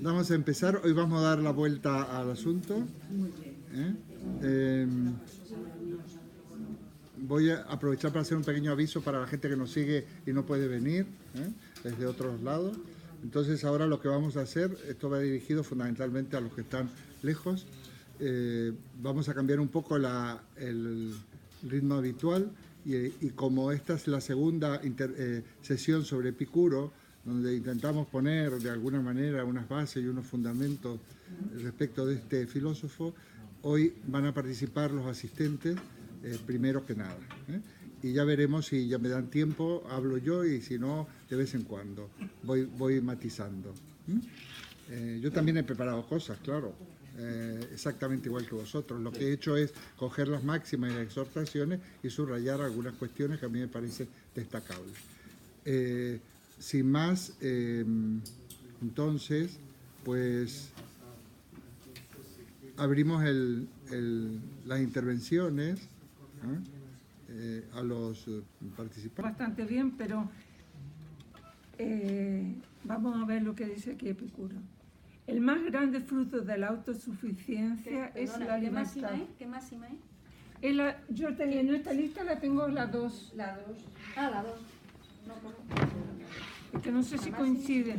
Vamos a empezar. Hoy vamos a dar la vuelta al asunto. Voy a aprovechar para hacer un pequeño aviso para la gente que nos sigue y no puede venir desde otros lados. Entonces ahora lo que vamos a hacer, esto va dirigido fundamentalmente a los que están lejos. Vamos a cambiar un poco el ritmo habitual y como esta es la segunda sesión sobre Epicuro, donde intentamos poner de alguna manera unas bases y unos fundamentos respecto de este filósofo, hoy van a participar los asistentes primero que nada. Y ya veremos si ya me dan tiempo, hablo yo, y si no, de vez en cuando voy matizando. Yo también he preparado cosas, claro, exactamente igual que vosotros. Lo que he hecho es coger las máximas y las exhortaciones y subrayar algunas cuestiones que a mí me parecen destacables. Sin más, entonces, pues abrimos las intervenciones a los participantes. Bastante bien, pero vamos a ver lo que dice aquí Epicuro. El más grande fruto de la autosuficiencia es la libertad. ¿Qué máxima es? Yo tenía en esta lista, la tengo la 2. La 2. Ah, la 2. No, Es que no sé si coincide.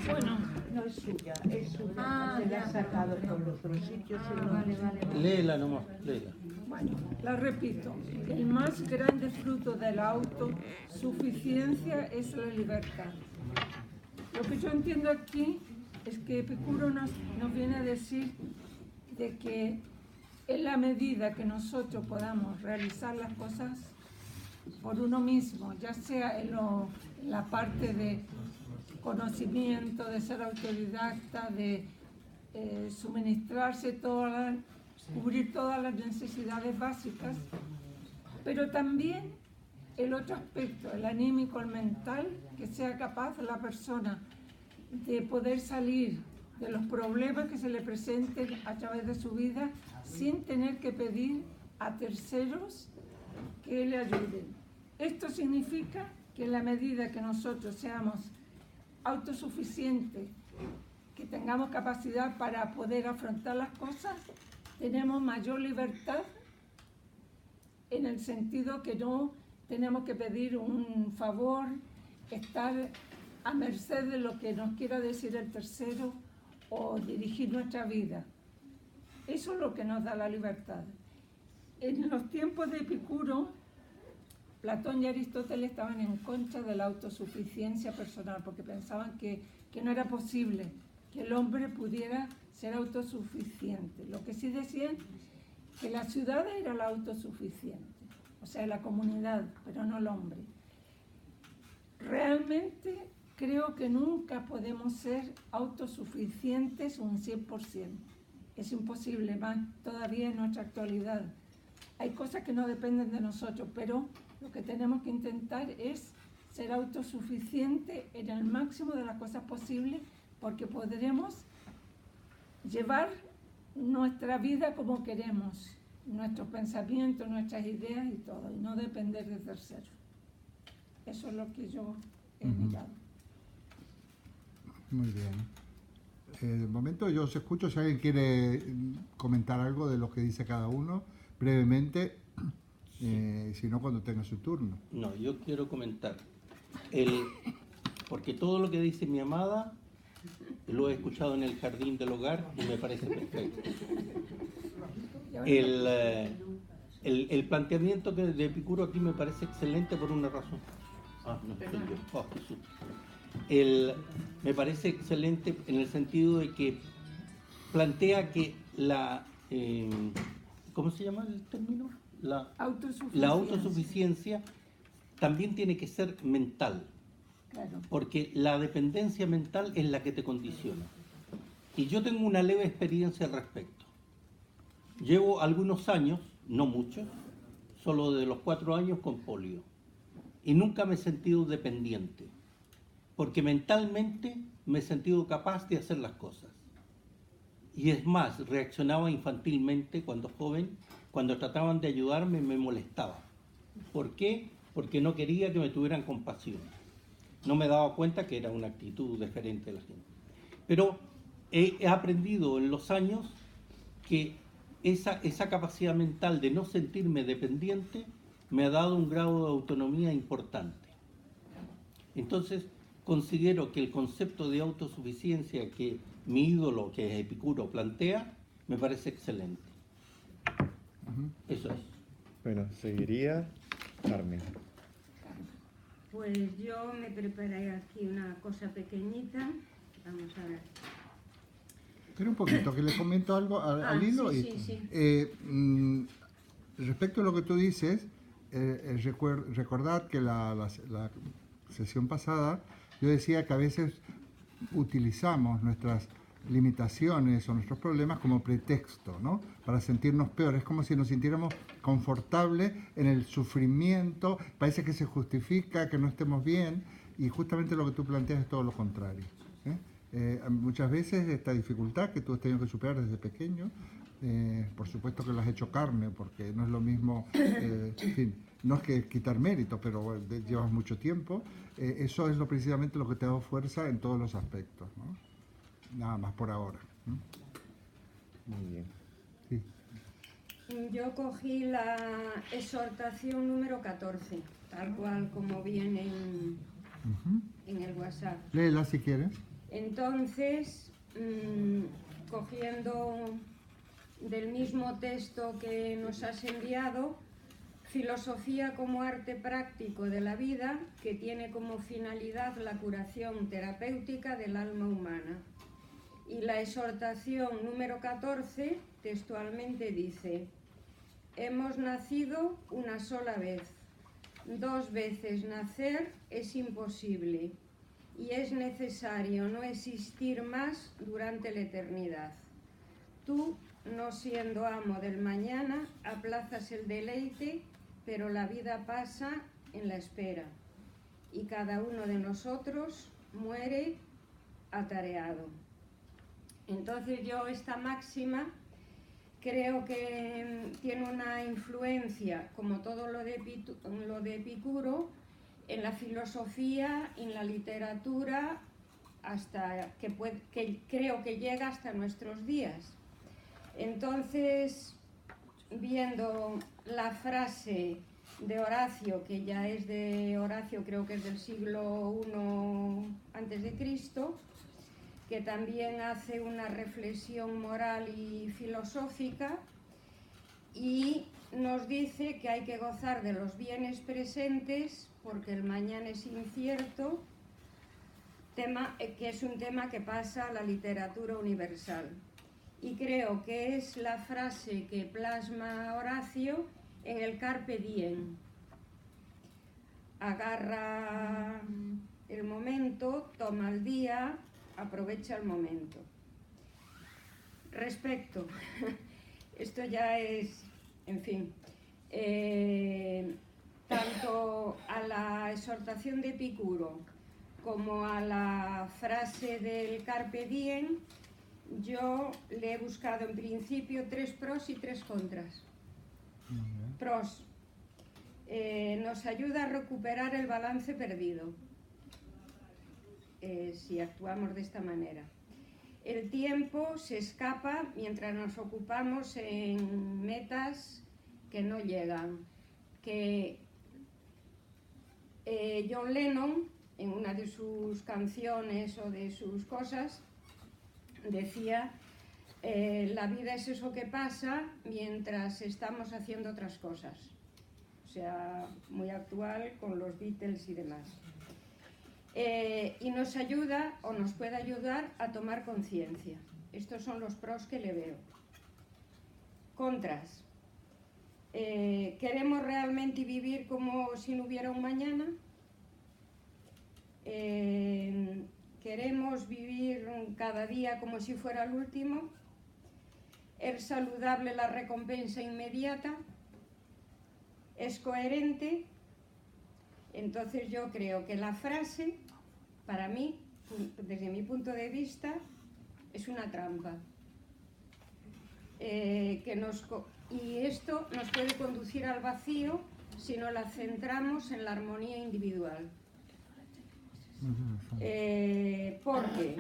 Bueno, No es suya, es suya. Se la ha sacado por los otros sitios. vale. Léela nomás, léela. bueno, la repito. El más grande fruto de la autosuficiencia es la libertad. Lo que yo entiendo aquí es que Epicuro nos viene a decir de que en la medida que nosotros podamos realizar las cosas por uno mismo, ya sea en la parte de conocimiento, de ser autodidacta, de suministrarse cubrir todas las necesidades básicas, pero también el otro aspecto, el anímico, el mental, que sea capaz la persona de poder salir de los problemas que se le presenten a través de su vida sin tener que pedir a terceros que le ayuden. Esto significa que en la medida que nosotros seamos autosuficientes, que tengamos capacidad para poder afrontar las cosas, tenemos mayor libertad en el sentido que no tenemos que pedir un favor, estar a merced de lo que nos quiera decir el tercero o dirigir nuestra vida. Eso es lo que nos da la libertad. En los tiempos de Epicuro, Platón y Aristóteles estaban en contra de la autosuficiencia personal porque pensaban que no era posible que el hombre pudiera ser autosuficiente. Lo que sí decían que la ciudad era la autosuficiente, o sea, la comunidad, pero no el hombre. Realmente creo que nunca podemos ser autosuficientes un 100%. Es imposible, más todavía en nuestra actualidad. Hay cosas que no dependen de nosotros, pero lo que tenemos que intentar es ser autosuficientes en el máximo de las cosas posibles, porque podremos llevar nuestra vida como queremos, nuestros pensamientos, nuestras ideas y todo, y no depender de terceros. Eso es lo que yo he mirado. Muy bien. De momento yo os escucho. Si alguien quiere comentar algo de lo que dice cada uno, brevemente, si no, cuando tenga su turno. No, yo quiero comentar. Porque todo lo que dice mi amada lo he escuchado en el jardín del hogar y me parece perfecto. El planteamiento de Epicuro aquí me parece excelente por una razón. No estoy yo. Jesús. Me parece excelente en el sentido de que plantea que ¿cómo se llama el término? La autosuficiencia también tiene que ser mental. Claro. Porque la dependencia mental es la que te condiciona. Y yo tengo una leve experiencia al respecto. Llevo algunos años, no muchos, solo de los 4 años con polio. Y nunca me he sentido dependiente. Porque mentalmente me he sentido capaz de hacer las cosas. Y es más, reaccionaba infantilmente cuando joven. Cuando trataban de ayudarme me molestaba. ¿Por qué? Porque no quería que me tuvieran compasión. No me daba cuenta que era una actitud diferente de la gente. Pero he aprendido en los años que esa capacidad mental de no sentirme dependiente me ha dado un grado de autonomía importante. Entonces, considero que el concepto de autosuficiencia que mi ídolo, que es Epicuro, plantea, me parece excelente. Eso es. Bueno, seguiría Carmen. Pues yo me preparé aquí una cosa pequeñita. Vamos a ver. Espera un poquito, que le comento algo al hilo. Sí, sí. Respecto a lo que tú dices, recordad que la sesión pasada yo decía que a veces utilizamos nuestras limitaciones o nuestros problemas como pretexto, ¿no? Para sentirnos peor. Es como si nos sintiéramos confortables en el sufrimiento, parece que se justifica que no estemos bien, y justamente lo que tú planteas es todo lo contrario, ¿eh? Muchas veces esta dificultad que tú has tenido que superar desde pequeño, por supuesto que lo has hecho carne, porque no es lo mismo, en fin, no es que quitar mérito, pero bueno, llevas mucho tiempo, eso es precisamente lo que te ha dado fuerza en todos los aspectos, ¿no? Nada más por ahora. Muy bien. Sí. Yo cogí la exhortación número 14, tal cual como viene en el WhatsApp. Léela si quieres. Entonces, cogiendo del mismo texto que nos has enviado, filosofía como arte práctico de la vida que tiene como finalidad la curación terapéutica del alma humana. Y la exhortación número 14 textualmente dice: hemos nacido una sola vez, 2 veces nacer es imposible y es necesario no existir más durante la eternidad. Tú, no siendo amo del mañana, aplazas el deleite, pero la vida pasa en la espera y cada uno de nosotros muere atareado. Entonces yo esta máxima creo que tiene una influencia, como todo lo de Epicuro, en la filosofía, en la literatura, hasta que creo que llega hasta nuestros días. Entonces, viendo la frase de Horacio, que ya es de Horacio, creo que es del siglo I antes de Cristo, que también hace una reflexión moral y filosófica y nos dice que hay que gozar de los bienes presentes porque el mañana es incierto, que es un tema que pasa a la literatura universal. Y creo que es la frase que plasma Horacio en el Carpe Diem. Agarra el momento, toma el día, aprovecha el momento. Respecto, esto ya es, en fin, tanto a la exhortación de Epicuro como a la frase del Carpe Diem, yo le he buscado en principio 3 pros y 3 contras. Pros, nos ayuda a recuperar el balance perdido. Si actuamos de esta manera. El tiempo se escapa mientras nos ocupamos en metas que no llegan. Que John Lennon, en una de sus canciones o de sus cosas, decía: la vida es eso que pasa mientras estamos haciendo otras cosas. O sea, muy actual con los Beatles y demás. Y nos ayuda o nos puede ayudar a tomar conciencia. Estos son los pros que le veo. Contras. ¿Queremos realmente vivir como si no hubiera un mañana? ¿Queremos vivir cada día como si fuera el último? ¿Es saludable la recompensa inmediata? ¿Es coherente? Entonces yo creo que la frase, para mí, desde mi punto de vista, es una trampa. Y esto nos puede conducir al vacío si no la centramos en la armonía individual. Porque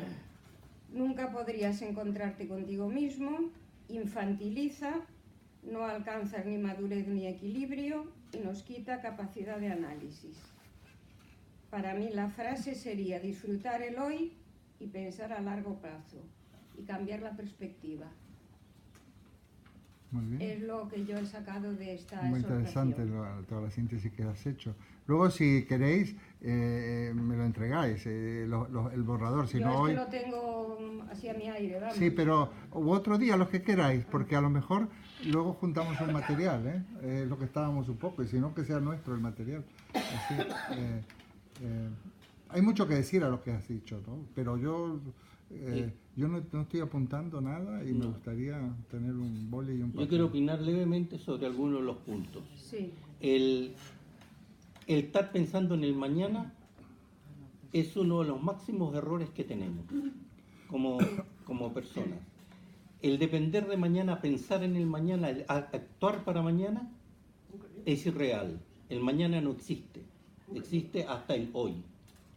nunca podrías encontrarte contigo mismo, infantiliza, no alcanzas ni madurez ni equilibrio y nos quita capacidad de análisis. Para mí la frase sería disfrutar el hoy y pensar a largo plazo y cambiar la perspectiva. Muy bien. Es lo que yo he sacado de esta Muy exhortación. interesante toda la síntesis que has hecho. Luego, si queréis, me lo entregáis, el borrador. Si Yo no es hoy, que lo tengo así a mi aire, vamos. sí, pero otro día, los que queráis, porque a lo mejor luego juntamos el material, lo que estábamos un poco, y si no, que sea nuestro el material. Así, hay mucho que decir a lo que has dicho, ¿no? Pero yo no estoy apuntando nada y me gustaría tener un boli y un papel. Yo quiero opinar levemente sobre algunos de los puntos. Sí. El estar pensando en el mañana es uno de los máximos errores que tenemos como personas. El depender de mañana, pensar en el mañana, el actuar para mañana, es irreal. El mañana no existe. Existe hasta el hoy.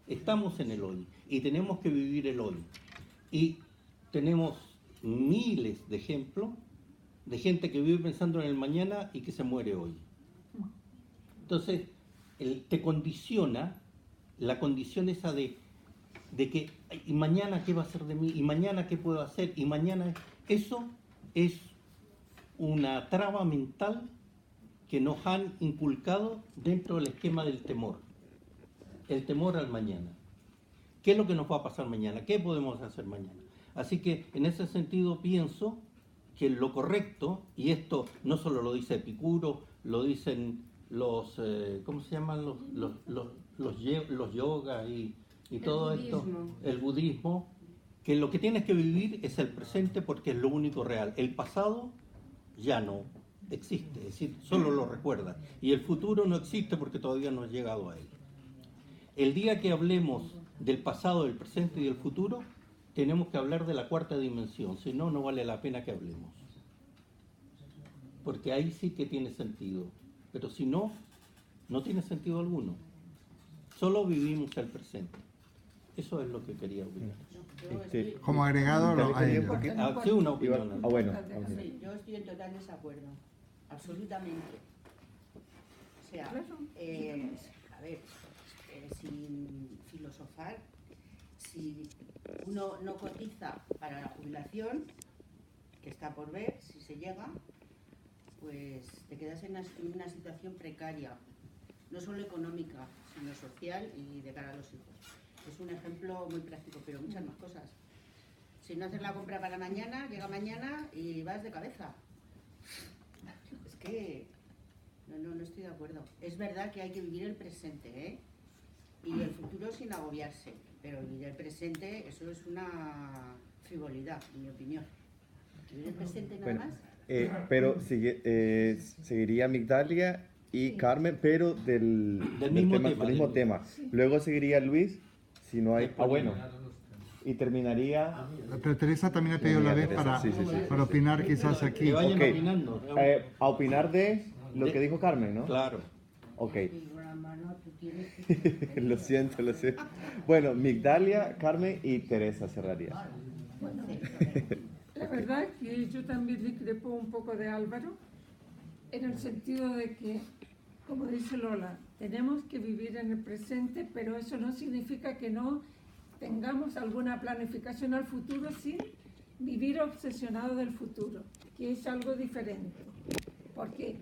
Estamos en el hoy y tenemos que vivir el hoy. Y tenemos miles de ejemplos de gente que vive pensando en el mañana y que se muere hoy. Entonces, te condiciona la condición esa de que ¿y mañana qué va a ser de mí? ¿Y mañana qué puedo hacer? ¿Y mañana? Eso es una traba mental que nos han inculcado dentro del esquema del temor. El temor al mañana. ¿Qué es lo que nos va a pasar mañana? ¿Qué podemos hacer mañana? Así que en ese sentido pienso que lo correcto, y esto no solo lo dice Epicuro, lo dicen los, ¿cómo se llaman? Los yogas y todo esto, el budismo, que lo que tienes que vivir es el presente porque es lo único real. El pasado ya no existe, es decir, solo lo recuerdas. Y el futuro no existe porque todavía no has llegado a él. El día que hablemos del pasado, del presente y del futuro, tenemos que hablar de la cuarta dimensión, si no, no vale la pena que hablemos. Porque ahí sí que tiene sentido, pero si no, no tiene sentido alguno. Solo vivimos el presente. Eso es lo que quería opinar. Como agregado a ello. Sí, una opinión. Bueno. Sí, yo estoy en total desacuerdo, absolutamente. O sea, a ver, sin filosofar, si uno no cotiza para la jubilación, que está por ver, si se llega, pues te quedas en una situación precaria, no solo económica, sino social y de cara a los hijos. Es un ejemplo muy práctico, pero muchas más cosas. Si no haces la compra para mañana, llega mañana y vas de cabeza. Es que no estoy de acuerdo. Es verdad que hay que vivir el presente, ¿eh? Y el futuro sin agobiarse, pero vivir el presente, eso es una frivolidad, en mi opinión. Vivir el presente nada Bueno, más. pero seguiría Migdalia y Carmen, pero del mismo tema. Luego seguiría Luis, si no hay... bueno. Y terminaría... Pero Teresa también ha pedido la vez para opinar quizás aquí. Que vayan Ok. opinando. A opinar de lo que dijo Carmen, ¿no? Claro. Ok. Lo siento. Bueno, Migdalia, Carmen y Teresa cerraría. La verdad que yo también discrepo un poco de Álvaro, en el sentido de que, como dice Lola, tenemos que vivir en el presente, pero eso no significa que no tengamos alguna planificación al futuro sin vivir obsesionado del futuro, que es algo diferente. Porque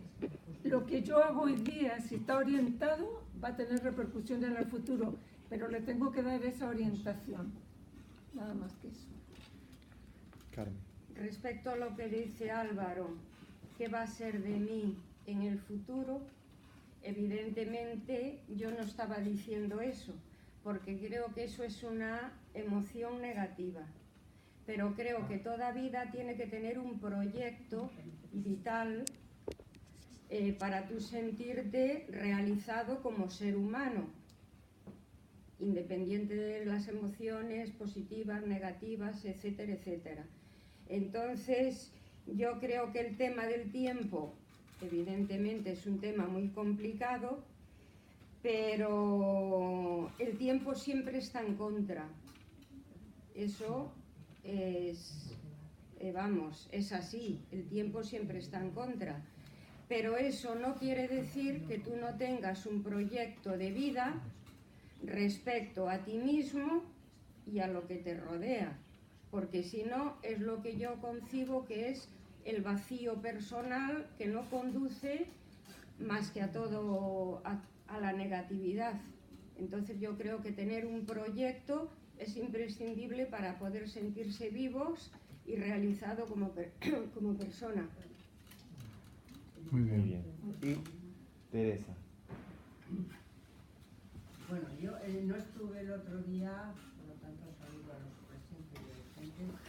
lo que yo hago hoy día, si está orientado, va a tener repercusión en el futuro, pero le tengo que dar esa orientación, nada más que eso. Carmen. Respecto a lo que dice Álvaro, ¿qué va a ser de mí en el futuro? Evidentemente yo no estaba diciendo eso, porque creo que eso es una emoción negativa. Pero creo que toda vida tiene que tener un proyecto vital para tú sentirte realizado como ser humano, independiente de las emociones positivas, negativas, etcétera, etcétera. Entonces, yo creo que el tema del tiempo, evidentemente, es un tema muy complicado, pero el tiempo siempre está en contra. Eso es así, el tiempo siempre está en contra. Pero eso no quiere decir que tú no tengas un proyecto de vida respecto a ti mismo y a lo que te rodea, porque si no es lo que yo concibo que es el vacío personal que no conduce más que a todo a la negatividad. Entonces yo creo que tener un proyecto es imprescindible para poder sentirse vivos y realizado como persona. Muy Muy bien. bien. Y Teresa. Bueno, yo no estuve el otro día, por lo tanto saludo a los presentes y ausentes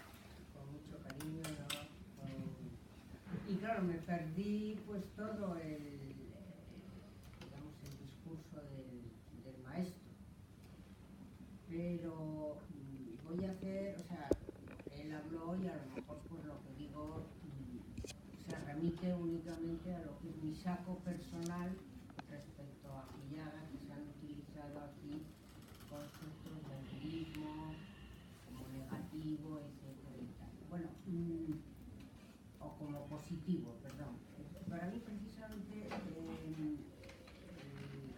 con mucho cariño, ¿no? Y claro, me perdí pues todo digamos, el discurso del maestro. Pero voy a hacer, o sea, él habló y a lo mejor pues lo que digo se remite únicamente a lo que es mi saco personal respecto a Villaga, que se han utilizado aquí conceptos de budismo como negativo, etcétera y tal. Bueno, o como positivo, perdón. Para mí precisamente el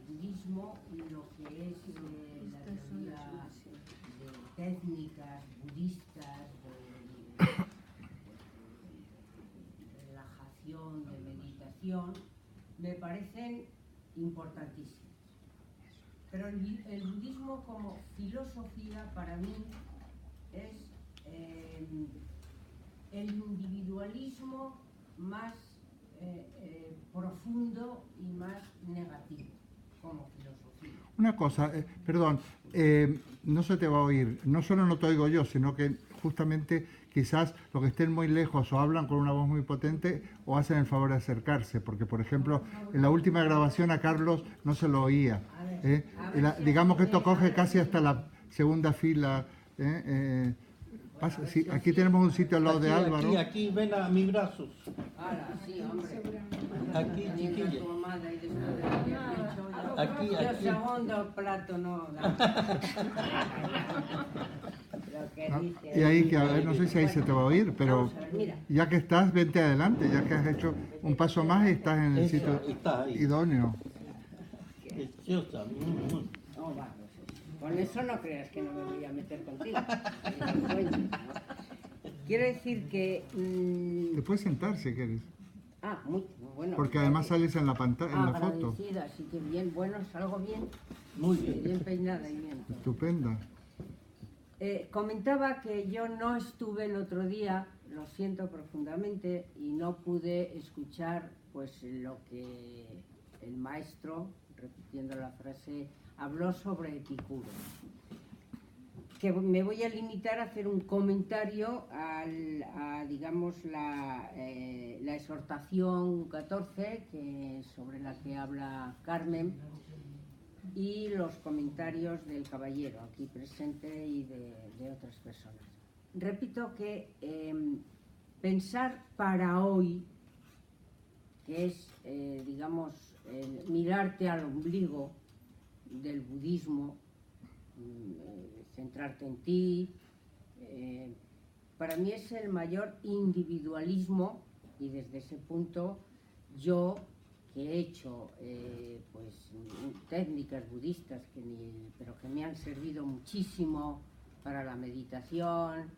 budismo y lo que es la teoría de técnicas budistas, de relajación, de meditación, me parecen importantísimas. Pero el budismo como filosofía para mí es el individualismo más profundo y más negativo como filosofía. Una cosa, perdón, no se te va a oír, no solo no te oigo yo, sino que justamente quizás los que estén muy lejos o hablan con una voz muy potente o hacen el favor de acercarse, porque por ejemplo en la última grabación a Carlos no se lo oía. Digamos que esto coge casi hasta la segunda fila. Sí, aquí tenemos un sitio al lado de Álvaro. Aquí, ven a mis brazos. Ahora, sí, hombre. Aquí, chiquilla. Aquí. Yo segundo plato no. Y ahí, que a ver, no sé si ahí se te va a oír, pero ya que estás, vente adelante, ya que has hecho un paso más y estás en el sitio idóneo. Preciosa. No, va, con eso no creas que no me voy a meter contigo. Quiero decir que... Te puedes sentar si quieres. Muy bueno. Porque además sales en la pantalla, en la foto. Agradecida, así que bien, bueno, salgo bien. Muy bien. Bien peinada y bien. Estupenda. Comentaba que yo no estuve el otro día, lo siento profundamente, y no pude escuchar pues lo que el maestro, repitiendo la frase, habló sobre Epicuro. Que me voy a limitar a hacer un comentario a digamos, la exhortación 14, sobre la que habla Carmen, y los comentarios del caballero aquí presente y de otras personas. Repito que pensar para hoy, que es, digamos, mirarte al ombligo del budismo, centrarte en ti, para mí es el mayor individualismo, y desde ese punto yo, que he hecho pues técnicas budistas pero que me han servido muchísimo para la meditación,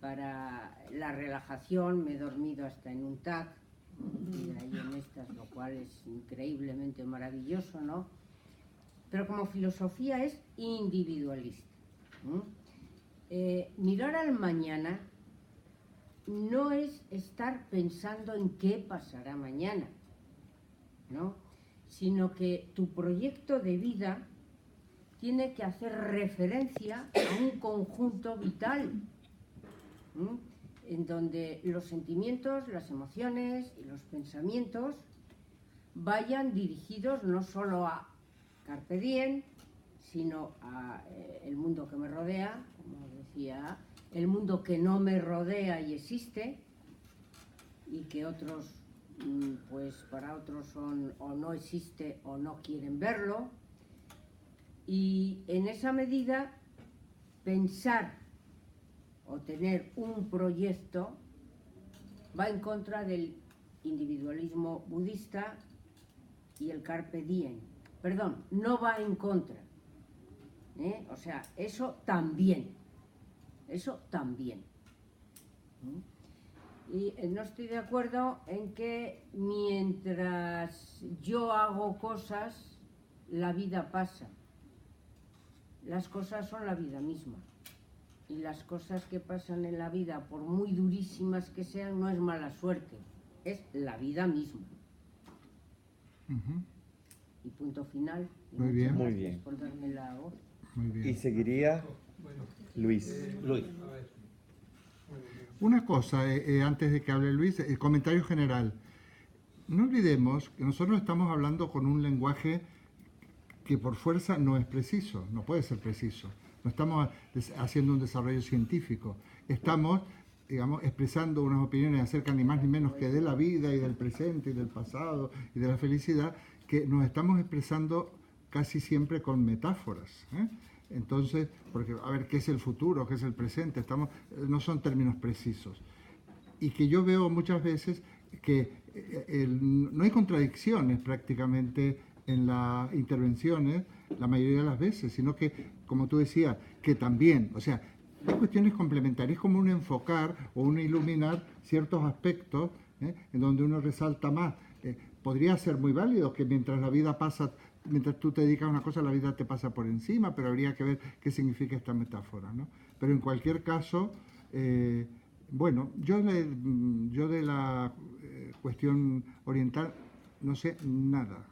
para la relajación, me he dormido hasta en un tac, y de ahí en estas, lo cual es increíblemente maravilloso, ¿no? Pero como filosofía es individualista. Mirar al mañana no es estar pensando en qué pasará mañana, ¿no? Sino que tu proyecto de vida tiene que hacer referencia a un conjunto vital, en donde los sentimientos, las emociones y los pensamientos vayan dirigidos no solo a Carpe Diem, sino a el mundo que me rodea, como decía, el mundo que no me rodea y existe, y que otros, pues para otros son o no existe o no quieren verlo, y en esa medida pensar o tener un proyecto va en contra del individualismo budista y el carpe diem. Perdón, no va en contra. O sea, eso también. Eso también. Y no estoy de acuerdo en que mientras yo hago cosas, la vida pasa. Las cosas son la vida misma. Y las cosas que pasan en la vida, por muy durísimas que sean, no es mala suerte, es la vida misma. Y punto final. Muy bien. Muy bien. Por darme la voz. Muy bien. Y seguiría Luis. Una cosa, antes de que hable Luis, el comentario general. No olvidemos que nosotros estamos hablando con un lenguaje que por fuerza no es preciso, no puede ser preciso. No estamos haciendo un desarrollo científico. Estamos, digamos, expresando unas opiniones acerca ni más ni menos que de la vida y del presente y del pasado y de la felicidad, que nos estamos expresando casi siempre con metáforas. Entonces, porque a ver, ¿qué es el futuro? ¿Qué es el presente? No son términos precisos. Y que yo veo muchas veces que no hay contradicciones prácticamente en las intervenciones, la mayoría de las veces, sino que, como tú decías, que también, o sea, hay cuestiones complementarias, como un enfocar o un iluminar ciertos aspectos en donde uno resalta más. Podría ser muy válido que mientras la vida pasa, mientras tú te dedicas a una cosa, la vida te pasa por encima, pero habría que ver qué significa esta metáfora, ¿no? Pero en cualquier caso, bueno, yo de la cuestión oriental no sé nada.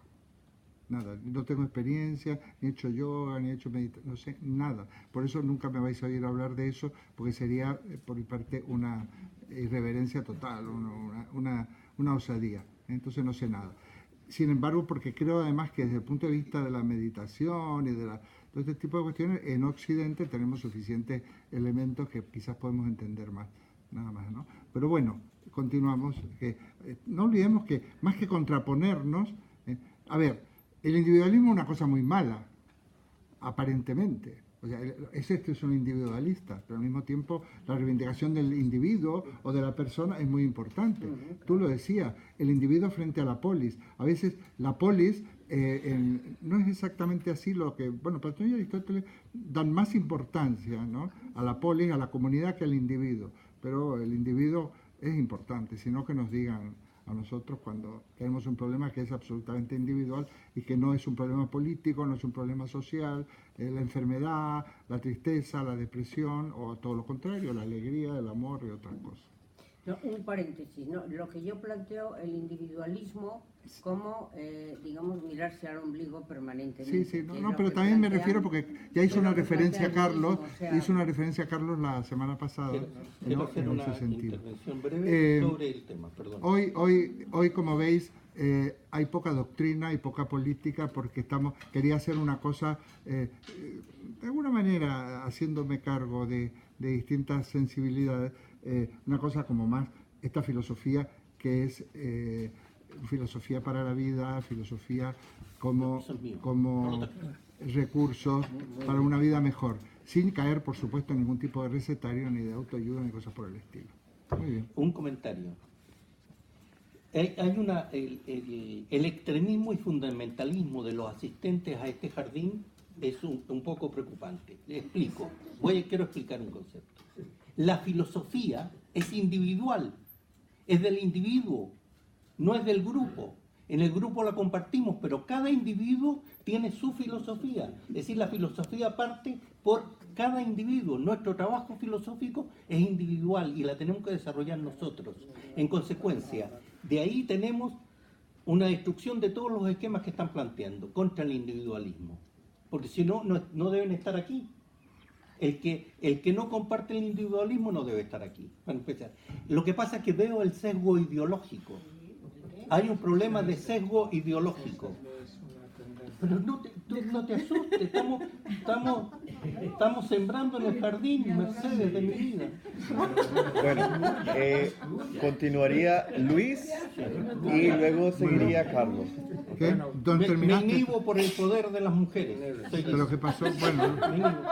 Nada, no tengo experiencia, ni he hecho yoga, ni he hecho meditación, no sé nada. Por eso nunca me vais a oír hablar de eso, porque sería, por mi parte, una irreverencia total, una osadía. Entonces no sé nada. Sin embargo, porque creo además que desde el punto de vista de la meditación y de todo este tipo de cuestiones, en Occidente tenemos suficientes elementos que quizás podemos entender más, nada más, ¿no? Pero bueno, continuamos. No olvidemos que más que contraponernos, a ver, el individualismo es una cosa muy mala, aparentemente. O sea, es un individualista, pero al mismo tiempo la reivindicación del individuo o de la persona es muy importante. Tú lo decías, el individuo frente a la polis. A veces la polis no es exactamente así lo que... Bueno, Platón y Aristóteles dan más importancia, ¿no?, a la polis, a la comunidad, que al individuo. Pero el individuo es importante, sino que nos digan a nosotros cuando tenemos un problema que es absolutamente individual y que no es un problema político, no es un problema social, la enfermedad, la tristeza, la depresión o todo lo contrario, la alegría, el amor y otras cosas. No, un paréntesis, ¿no? Lo que yo planteo, el individualismo como, digamos, mirarse al ombligo permanentemente. Sí, pero también me refiero porque ya hizo una referencia a Carlos, la semana pasada. Quiero hacer una intervención breve sobre el tema, perdón. Hoy, como veis, hay poca doctrina y poca política porque quería hacer una cosa, de alguna manera, haciéndome cargo de distintas sensibilidades, una cosa como más, esta filosofía que es filosofía para la vida, filosofía como recursos para una vida mejor, sin caer, por supuesto, en ningún tipo de recetario, ni de autoayuda, ni cosas por el estilo. Muy bien. Un comentario. El extremismo y fundamentalismo de los asistentes a este jardín es un poco preocupante. Le explico. Quiero explicar un concepto. La filosofía es individual, es del individuo, no es del grupo. En el grupo la compartimos, pero cada individuo tiene su filosofía. Es decir, la filosofía parte por cada individuo. Nuestro trabajo filosófico es individual y la tenemos que desarrollar nosotros. En consecuencia, de ahí tenemos una destrucción de todos los esquemas que están planteando contra el individualismo. Porque si no, no deben estar aquí. El que no comparte el individualismo no debe estar aquí, para empezar. Lo que pasa es que veo el sesgo ideológico. Hay un problema de sesgo ideológico. Pero no te asustes, estamos sembrando en el jardín, Mercedes, de mi vida. Bueno, continuaría Luis y luego seguiría Carlos. ¿Qué? Bueno, ¿Dónde me terminaste? inhibo por el poder de las mujeres. ¿Pero qué pasó? Bueno, Me inhibo.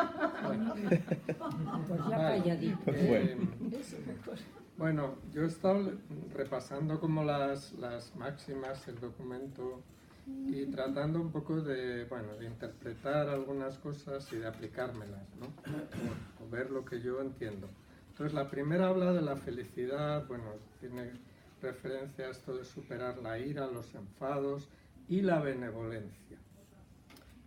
Pues ya Vale. calladito. Bueno, yo he estado repasando como las máximas, el documento, y tratando un poco de, bueno, de interpretar algunas cosas y de aplicármelas, ¿no? O ver lo que yo entiendo. Entonces, la primera habla de la felicidad, bueno, tiene referencia a esto de superar la ira, los enfados y la benevolencia.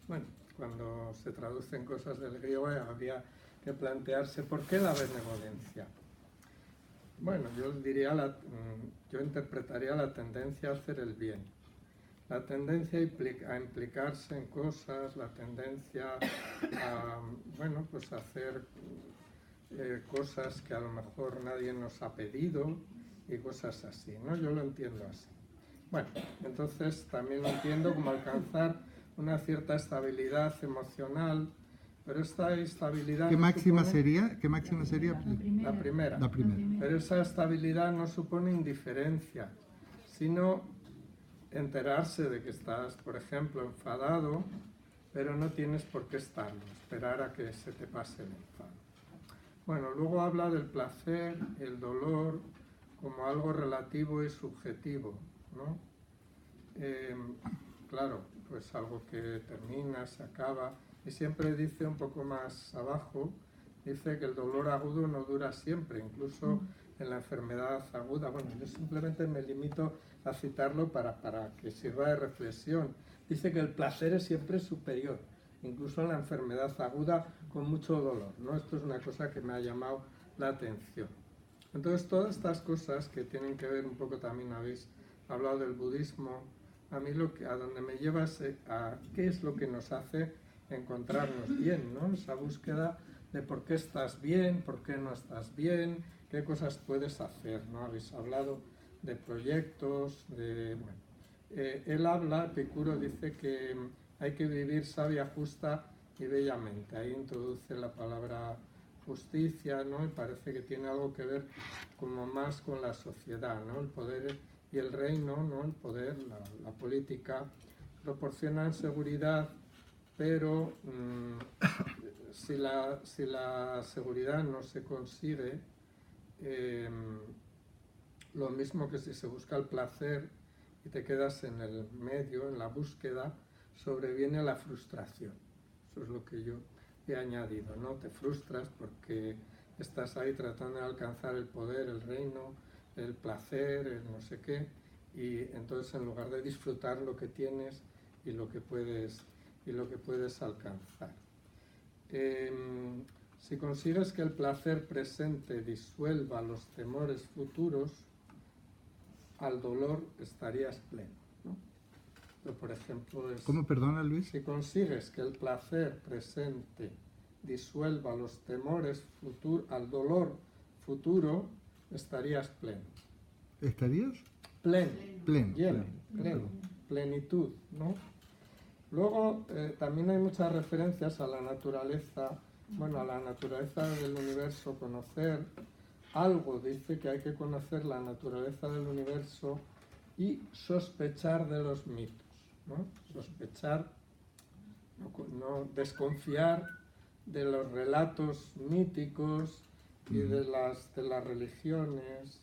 Bueno, cuando se traducen cosas del griego habría que plantearse por qué la benevolencia. Bueno, yo interpretaría la tendencia a hacer el bien, la tendencia a implicarse en cosas, la tendencia a, bueno, pues hacer cosas que a lo mejor nadie nos ha pedido y cosas así, ¿no? Yo lo entiendo así. Bueno, entonces también lo entiendo como alcanzar una cierta estabilidad emocional, pero esta estabilidad... ¿qué máxima supone... sería? ¿Qué máxima sería? La primera. La primera. Pero esa estabilidad no supone indiferencia, sino enterarse de que estás, por ejemplo, enfadado, pero no tienes por qué estarlo, esperar a que se te pase el enfado. Bueno, luego habla del placer, el dolor, como algo relativo y subjetivo, ¿no? Claro, pues algo que termina, se acaba, y siempre dice un poco más abajo, dice que el dolor agudo no dura siempre, incluso en la enfermedad aguda. Bueno, yo simplemente me limito a citarlo para que sirva de reflexión. Dice que el placer es siempre superior, incluso en la enfermedad aguda con mucho dolor, ¿no? Esto es una cosa que me ha llamado la atención. Entonces, todas estas cosas que tienen que ver un poco, también habéis hablado del budismo, a mí a donde me lleva es a qué es lo que nos hace encontrarnos bien, ¿no? Esa búsqueda de por qué estás bien, por qué no estás bien, qué cosas puedes hacer, ¿no? Habéis hablado de proyectos, de... Bueno, él habla, Epicuro dice que hay que vivir sabia, justa y bellamente. Ahí introduce la palabra justicia, ¿no? Y parece que tiene algo que ver como más con la sociedad, ¿no? El poder y el reino, ¿no? El poder, la política, proporcionan seguridad, pero si la seguridad no se consigue, lo mismo que si se busca el placer y te quedas en el medio, en la búsqueda, sobreviene la frustración. Eso es lo que yo he añadido, ¿no? Te frustras porque estás ahí tratando de alcanzar el poder, el reino, el placer, el no sé qué, y entonces en lugar de disfrutar lo que tienes y lo que puedes alcanzar. Si consigues que el placer presente disuelva los temores futuros, al dolor estarías pleno, ¿no? Pero, por ejemplo, ¿Cómo, perdona, Luis? Si consigues que el placer presente disuelva los temores al dolor futuro, estarías pleno. ¿Estarías? Pleno, Pleno. lleno, pleno, plenitud, ¿no? Luego también hay muchas referencias a la naturaleza, bueno, a la naturaleza del universo, conocer algo, dice que hay que conocer la naturaleza del universo y sospechar de los mitos, ¿no? Sospechar, no desconfiar de los relatos míticos y de las religiones,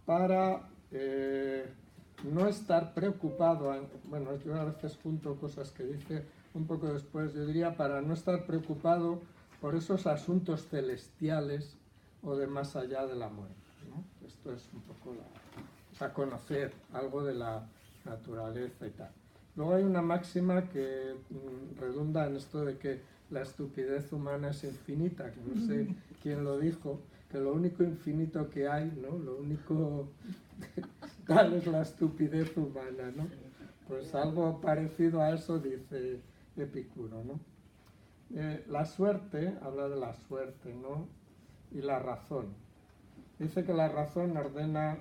para no estar preocupado. Bueno, yo a veces junto cosas que dice un poco después, yo diría para no estar preocupado por esos asuntos celestiales o de más allá de la muerte, ¿no? Esto es un poco para conocer algo de la naturaleza y tal. Luego hay una máxima que redunda en esto de que la estupidez humana es infinita, que no sé quién lo dijo, que lo único infinito que hay, ¿no? Lo único tal es la estupidez humana, ¿no? Pues algo parecido a eso dice Epicuro, ¿no? La suerte, habla de la suerte, ¿no? Y la razón. Dice que la razón ordena,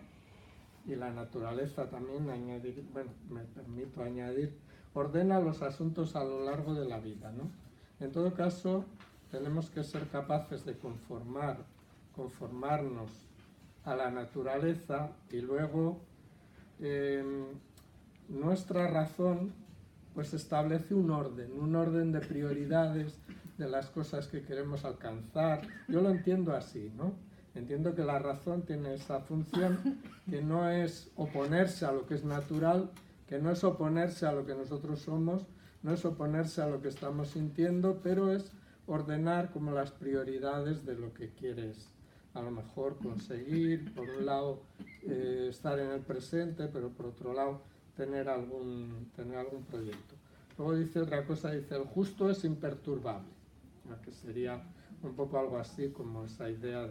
y la naturaleza también, añadir, bueno, me permito añadir, ordena los asuntos a lo largo de la vida, ¿no? En todo caso, tenemos que ser capaces de conformarnos a la naturaleza y luego nuestra razón pues establece un orden de prioridades de las cosas que queremos alcanzar. Yo lo entiendo así, ¿no? Entiendo que la razón tiene esa función, que no es oponerse a lo que es natural, que no es oponerse a lo que nosotros somos, no es oponerse a lo que estamos sintiendo, pero es ordenar como las prioridades de lo que quieres a lo mejor conseguir. Por un lado, estar en el presente, pero por otro lado, tener algún proyecto. Luego dice otra cosa, dice, el justo es imperturbable, que sería un poco algo así como esa idea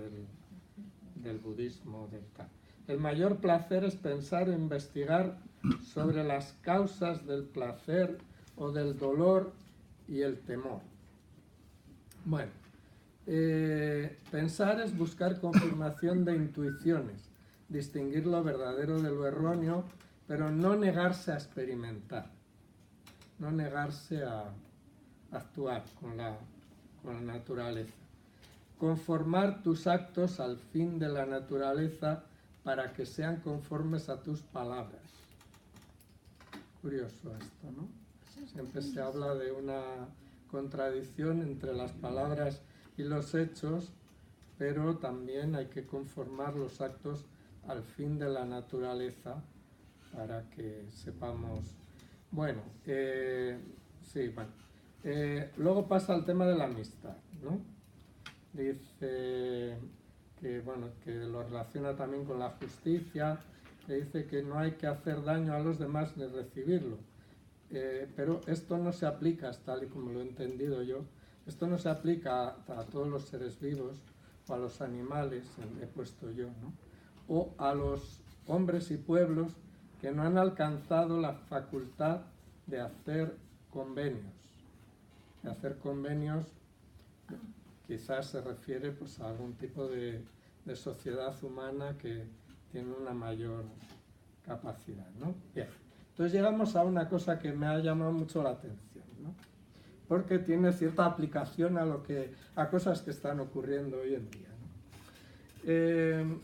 del budismo, del tal. El mayor placer es pensar o investigar sobre las causas del placer o del dolor y el temor. Bueno, pensar es buscar confirmación de intuiciones, distinguir lo verdadero de lo erróneo, pero no negarse a experimentar, no negarse a actuar con la naturaleza. Conformar tus actos al fin de la naturaleza para que sean conformes a tus palabras. Curioso esto, ¿no? Siempre se habla de una contradicción entre las palabras y los hechos, pero también hay que conformar los actos al fin de la naturaleza para que sepamos. Bueno, sí, bueno. Luego pasa al tema de la amistad, ¿no? Dice que, bueno, que lo relaciona también con la justicia, que dice que no hay que hacer daño a los demás ni recibirlo. Pero esto no se aplica, tal y como lo he entendido yo, esto no se aplica a todos los seres vivos o a los animales, he puesto yo, ¿no? O a los hombres y pueblos que no han alcanzado la facultad de hacer convenios. De hacer convenios quizás se refiere pues, a algún tipo de sociedad humana que tiene una mayor capacidad, ¿no? Bien. Entonces llegamos a una cosa que me ha llamado mucho la atención, ¿no? Porque tiene cierta aplicación a cosas que están ocurriendo hoy en día, ¿no?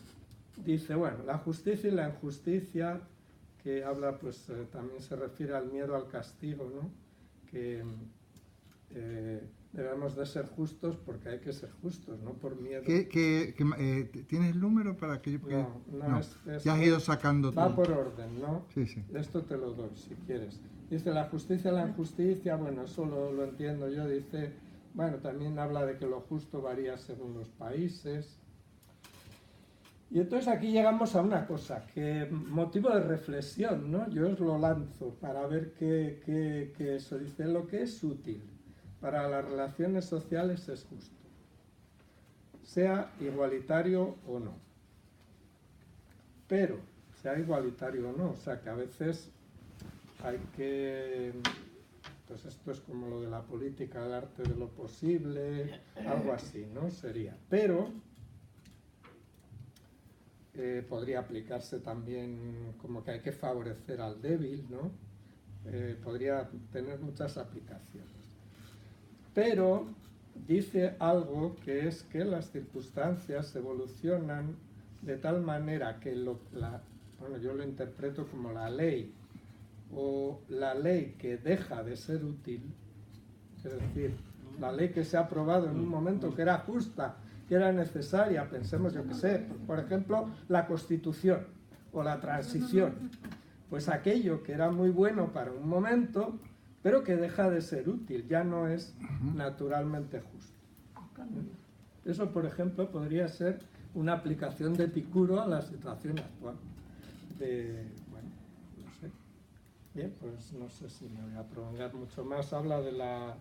Dice, bueno, la justicia y la injusticia, que habla, pues también se refiere al miedo al castigo, ¿no? Que debemos de ser justos porque hay que ser justos, no por miedo. ¿Tienes el número para que yo pueda...? No. Ya has ido sacando va todo. por orden, ¿no? Sí, sí. Esto te lo doy, si quieres. Dice, la justicia, la injusticia, bueno, eso lo entiendo yo. Dice, bueno, también habla de que lo justo varía según los países. Y entonces aquí llegamos a una cosa, que motivo de reflexión, ¿no? Yo os lo lanzo para ver qué eso. Dice, lo que es útil para las relaciones sociales es justo, sea igualitario o no. Pero, sea igualitario o no, o sea que a veces hay que... Pues esto es como lo de la política, el arte de lo posible, algo así, ¿no? Sería. Pero podría aplicarse también como que hay que favorecer al débil, ¿no? Podría tener muchas aplicaciones. Pero dice algo que es que las circunstancias evolucionan de tal manera que bueno, yo lo interpreto como la ley, o la ley que deja de ser útil, es decir, la ley que se ha aprobado en un momento que era justa, que era necesaria, pensemos, yo qué sé, por ejemplo, la Constitución o la transición, pues aquello que era muy bueno para un momento, pero que deja de ser útil, ya no es naturalmente justo. Eso, por ejemplo, podría ser una aplicación de Epicuro a la situación actual. Bueno, no sé. Bien, pues no sé si me voy a prolongar mucho más. Habla de la...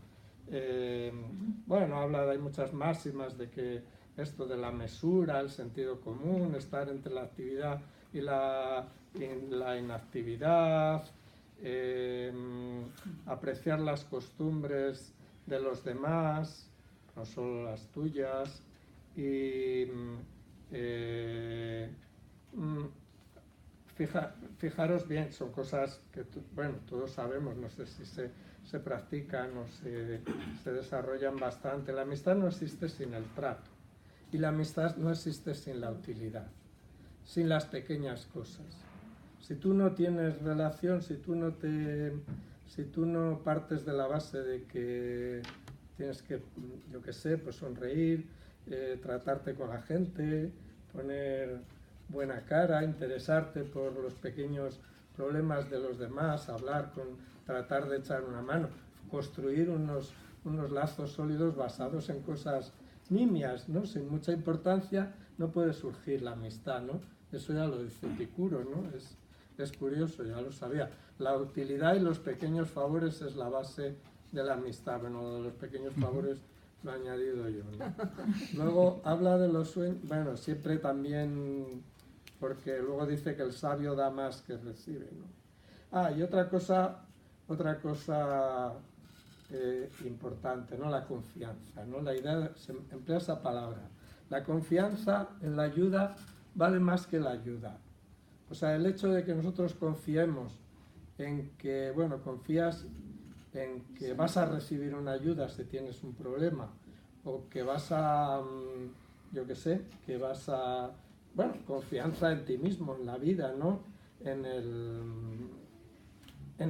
hay muchas máximas de que esto de la mesura, el sentido común, estar entre la actividad y la inactividad, apreciar las costumbres de los demás, no solo las tuyas, y fijaros bien, son cosas que todos sabemos, no sé si se practican o se desarrollan bastante. La amistad no existe sin el trato, y la amistad no existe sin la utilidad, sin las pequeñas cosas. Si tú no tienes relación, si tú no partes de la base de que tienes que, yo qué sé, pues sonreír, tratarte con la gente, poner buena cara, interesarte por los pequeños problemas de los demás, tratar de echar una mano, construir unos lazos sólidos basados en cosas nimias, ¿no? Sin mucha importancia no puede surgir la amistad, ¿no? Eso ya lo dice Epicuro, ¿no? Es curioso, ya lo sabía. La utilidad y los pequeños favores es la base de la amistad. Bueno, lo de los pequeños favores lo he añadido yo, ¿no? Luego habla de los sueños, bueno, siempre también, porque luego dice que el sabio da más que recibe, ¿no? Y otra cosa importante, ¿no? La confianza, ¿no? La idea, se emplea esa palabra. La confianza en la ayuda vale más que la ayuda. O sea, el hecho de que nosotros confiemos en que, bueno, confías en que vas a recibir una ayuda si tienes un problema, o que vas a, yo qué sé, que vas a, bueno, confianza en ti mismo, en la vida, ¿no? En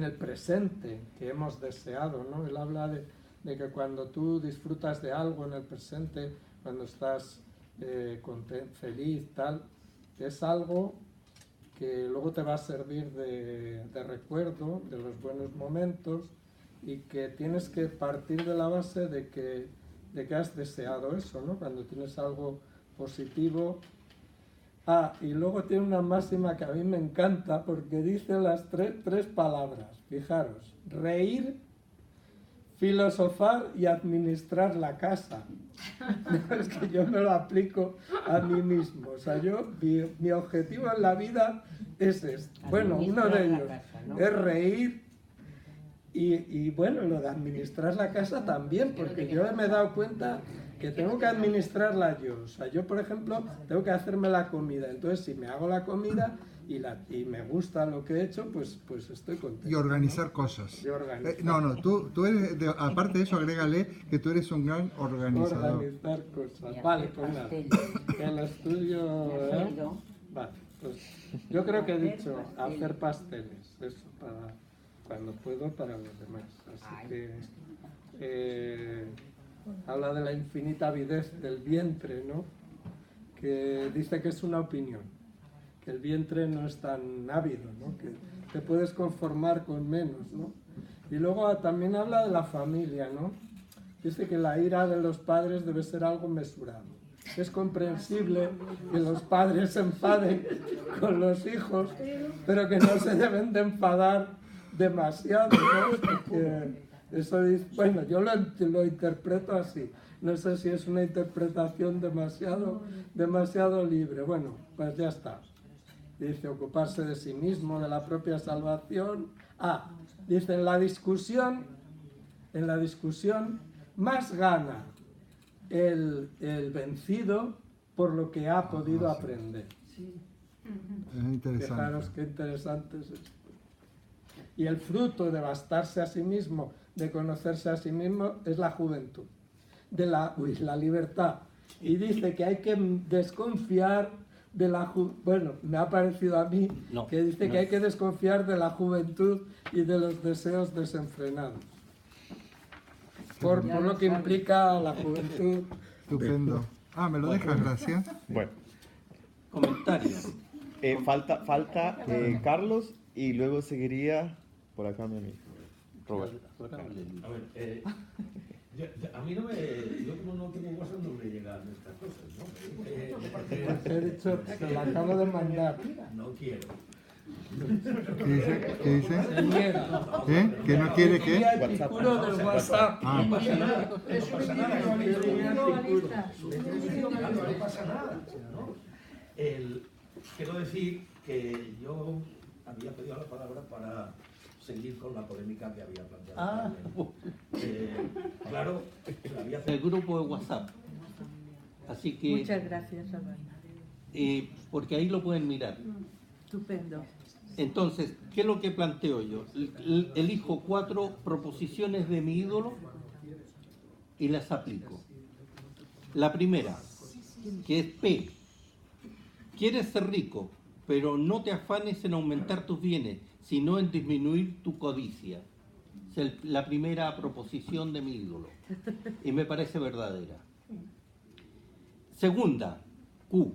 el presente que hemos deseado, ¿no? Él habla de que cuando tú disfrutas de algo en el presente, cuando estás feliz, tal, es algo que luego te va a servir de recuerdo de los buenos momentos, y que tienes que partir de la base de que has deseado eso, ¿no? Cuando tienes algo positivo. Y luego tiene una máxima que a mí me encanta, porque dice las tres palabras, fijaros: reír, filosofar y administrar la casa. Es que yo me lo aplico a mí mismo. O sea, mi objetivo en la vida es este. Bueno, uno de ellos es reír y bueno, lo de administrar la casa también, porque yo me he dado cuenta que tengo que administrarla yo. O sea, yo, por ejemplo, tengo que hacerme la comida. Entonces, si me hago la comida y me gusta lo que he hecho, pues estoy contento. Y organizar, ¿no? Cosas. Tú eres, aparte de eso, agrégale que tú eres un gran organizador. Organizar cosas. Vale, pues nada. El estudio... Vale, pues yo creo que he dicho hacer pasteles. Eso, cuando puedo, para los demás. Así que... habla de la infinita avidez del vientre, ¿no? Que dice que es una opinión, que el vientre no es tan ávido, ¿no? Que te puedes conformar con menos, ¿no? Y luego también habla de la familia, ¿no? Dice que la ira de los padres debe ser algo mesurado. Es comprensible que los padres se enfaden con los hijos, pero que no se deben de enfadar demasiado, ¿no? Porque eso es, bueno, yo lo interpreto así. No sé si es una interpretación demasiado libre. Bueno, pues ya está. Dice ocuparse de sí mismo, de la propia salvación. Dice en la discusión más gana el vencido por lo que ha podido aprender. Es interesante. Fijaros qué interesante es esto. Y el fruto de bastarse a sí mismo, de conocerse a sí mismo, es la juventud, la libertad. Y dice que hay que desconfiar de bueno, me ha parecido a mí que dice que hay que desconfiar de la juventud y de los deseos desenfrenados. Por lo que implica la juventud. Estupendo. ¿Me lo dejas? Gracias. Bueno. Comentarios. Falta Carlos, y luego seguiría por acá mi amigo Roberto. A ver, a mí no me... Yo como no tengo WhatsApp no me llegan estas cosas, ¿no? He dicho, se la acabo de mandar. No quiero. ¿Qué dice? ¿Que no quiere qué? Epicuro del WhatsApp. No pasa nada. No pasa nada, ¿no? Quiero decir que yo había pedido la palabra para seguir con la polémica que había planteado. Claro, el grupo de WhatsApp. Así que... Muchas gracias, Álvaro. Porque ahí lo pueden mirar. Estupendo. Entonces, ¿qué es lo que planteo yo? Elijo 4 proposiciones de mi ídolo y las aplico. La primera, que es P. Quieres ser rico, pero no te afanes en aumentar tus bienes, sino en disminuir tu codicia. Es la primera proposición de mi ídolo, y me parece verdadera. Segunda, Q.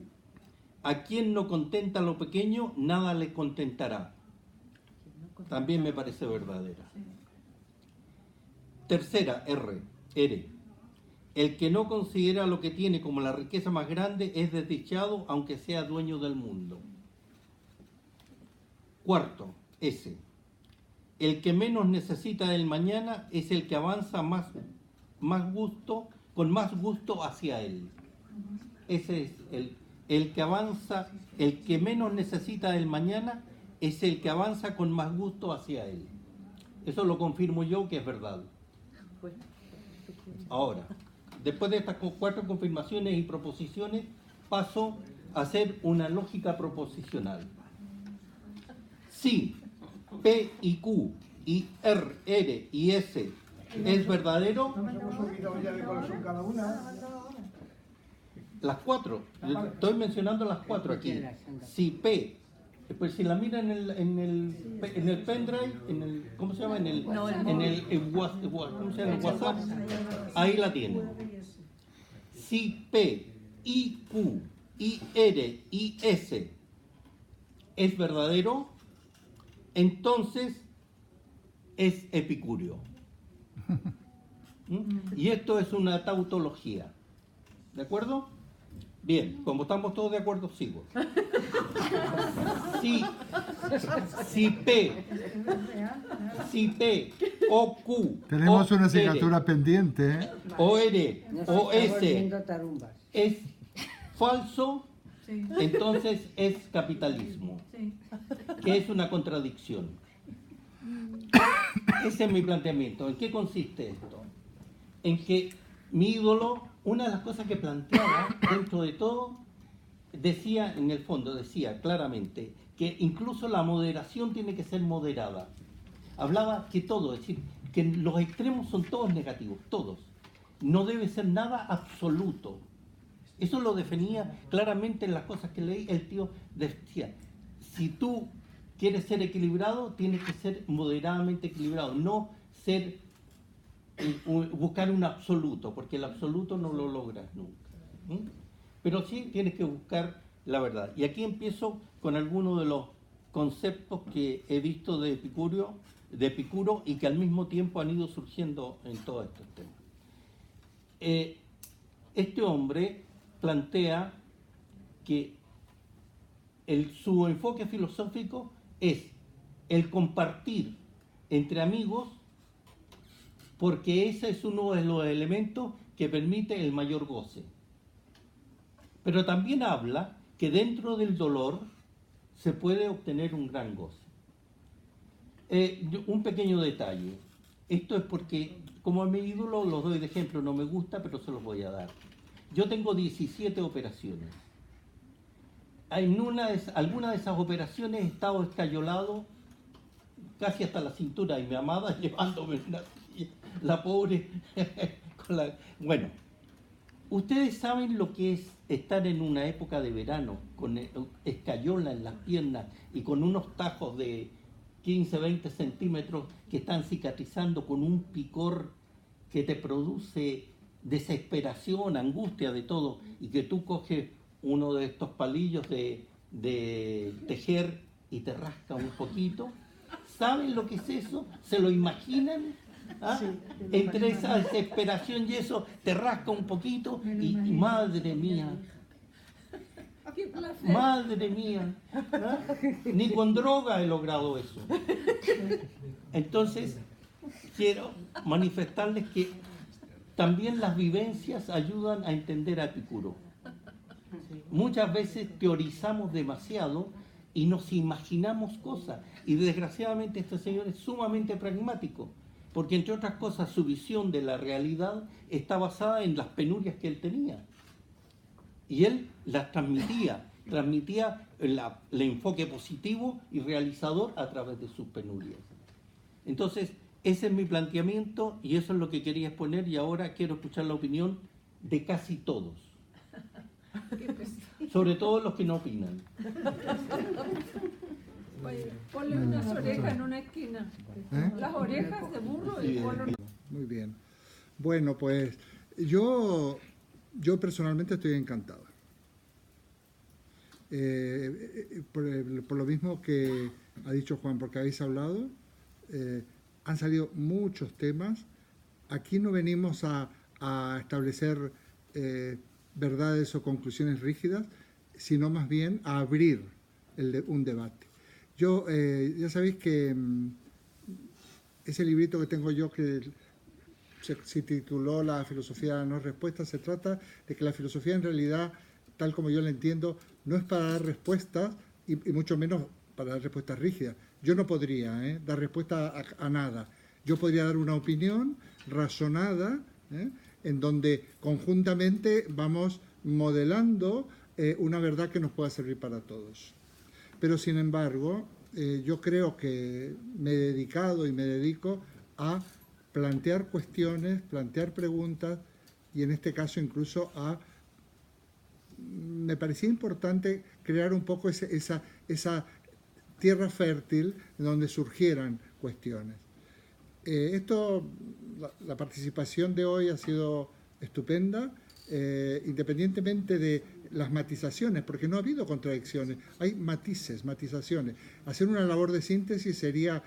A quien no contenta lo pequeño, nada le contentará. También me parece verdadera. Tercera, R. El que no considera lo que tiene como la riqueza más grande es desdichado, aunque sea dueño del mundo. Cuarto, S. El que menos necesita del mañana es el que avanza con más gusto hacia él. Ese es el que avanza, el que menos necesita del mañana es el que avanza con más gusto hacia él. Eso lo confirmo yo que es verdad. Ahora, después de estas 4 confirmaciones y proposiciones, paso a hacer una lógica proposicional. Si P y Q y R y S es verdadero, las 4, estoy mencionando las 4 aquí. Si P, pues si la miran en el pendrive, ¿cómo se llama? En el WhatsApp, ahí la tienen. Si P, I, Q, I, R y S es verdadero, entonces es epicúreo. Y esto es una tautología. ¿De acuerdo? Bien, como estamos todos de acuerdo, sigo. Si P o Q tenemos o una R, asignatura pendiente, ¿eh? O R o S es falso, entonces es capitalismo, que es una contradicción. Ese es mi planteamiento. ¿En qué consiste esto? En que mi ídolo, una de las cosas que planteaba dentro de todo, decía claramente que incluso la moderación tiene que ser moderada. Hablaba que todo, es decir, que los extremos son todos negativos, todos. No debe ser nada absoluto. Eso lo definía claramente en las cosas que leí. El tío decía, si tú quieres ser equilibrado, tienes que ser moderadamente equilibrado, no buscar un absoluto, porque el absoluto no lo logras nunca. Pero sí tienes que buscar la verdad. Y aquí empiezo con algunos de los conceptos que he visto de Epicuro y que al mismo tiempo han ido surgiendo en todos estos temas. Este hombre plantea que su enfoque filosófico es el compartir entre amigos, porque ese es uno de los elementos que permite el mayor goce. Pero también habla que dentro del dolor se puede obtener un gran goce. Un pequeño detalle. Esto es porque, como a mi ídolo, los doy de ejemplo, no me gusta, pero se los voy a dar. Yo tengo 17 operaciones. En alguna de esas operaciones he estado escayolado casi hasta la cintura y mi amada llevándome una silla, la pobre. Bueno, ustedes saben lo que es estar en una época de verano con escayola en las piernas y con unos tajos de 15, 20 centímetros que están cicatrizando con un picor que te produce desesperación, angustia, de todo, y que tú coges uno de estos palillos de tejer y te rasca un poquito. ¿Saben lo que es eso? ¿Se lo imaginan? ¿Ah? Entre esa desesperación y eso te rasca un poquito y madre mía, madre mía, ¿ah? Ni con droga he logrado eso. Entonces quiero manifestarles que también las vivencias ayudan a entender a Epicuro. Muchas veces teorizamos demasiado y nos imaginamos cosas, y desgraciadamente este señor es sumamente pragmático, porque entre otras cosas su visión de la realidad está basada en las penurias que él tenía, y él las transmitía el enfoque positivo y realizador a través de sus penurias. Entonces ese es mi planteamiento y eso es lo que quería exponer, y ahora quiero escuchar la opinión de casi todos. sobre todo los que no opinan. Oye, ponle unas orejas en una esquina. Las orejas de burro y ponle... Muy bien. Bueno, pues yo personalmente estoy encantado. Por lo mismo que ha dicho Juan, porque habéis hablado, han salido muchos temas. Aquí no venimos a establecer verdades o conclusiones rígidas, sino más bien a abrir un debate. Ya sabéis que ese librito que tengo yo que se tituló La filosofía no respuesta, se trata de que la filosofía en realidad, tal como yo la entiendo, no es para dar respuestas y mucho menos para dar respuestas rígidas. Yo no podría dar respuesta a nada. Yo podría dar una opinión razonada, en donde conjuntamente vamos modelando una verdad que nos pueda servir para todos. Pero sin embargo, yo creo que me he dedicado y me dedico a plantear cuestiones, plantear preguntas y en este caso incluso me parecía importante crear un poco esa tierra fértil donde surgieran cuestiones. La participación de hoy ha sido estupenda, independientemente de las matizaciones, porque no ha habido contradicciones, hay matizaciones. Hacer una labor de síntesis sería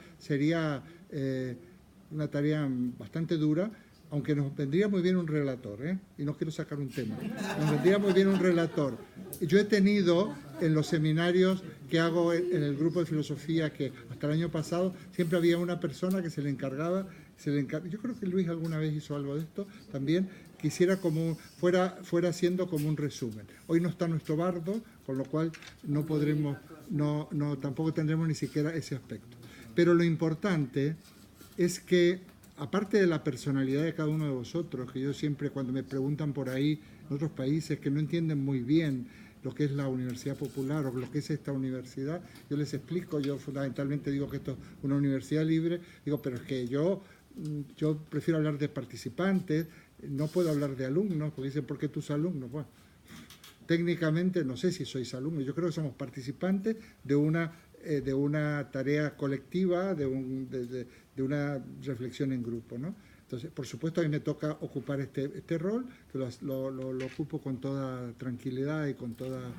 una tarea bastante dura, aunque nos vendría muy bien un relator, y no quiero sacar un tema, nos vendría muy bien un relator. Yo he tenido en los seminarios que hago en el grupo de filosofía, que hasta el año pasado siempre había una persona que se le encargaba, yo creo que Luis alguna vez hizo algo de esto también, que hiciera fuera haciendo como un resumen. Hoy no está nuestro bardo, con lo cual no podremos, tampoco tendremos ni siquiera ese aspecto. Pero lo importante es que, aparte de la personalidad de cada uno de vosotros, que yo siempre cuando me preguntan por ahí en otros países que no entienden muy bien lo que es la Universidad Popular o lo que es esta universidad, yo les explico, yo fundamentalmente digo que esto es una universidad libre, digo, pero es que yo prefiero hablar de participantes, no puedo hablar de alumnos, porque dicen, ¿por qué tus alumnos? Bueno, técnicamente no sé si sois alumnos, yo creo que somos participantes de una tarea colectiva, de una reflexión en grupo, ¿no? Entonces, por supuesto, a mí me toca ocupar este rol, que lo ocupo con toda tranquilidad y con toda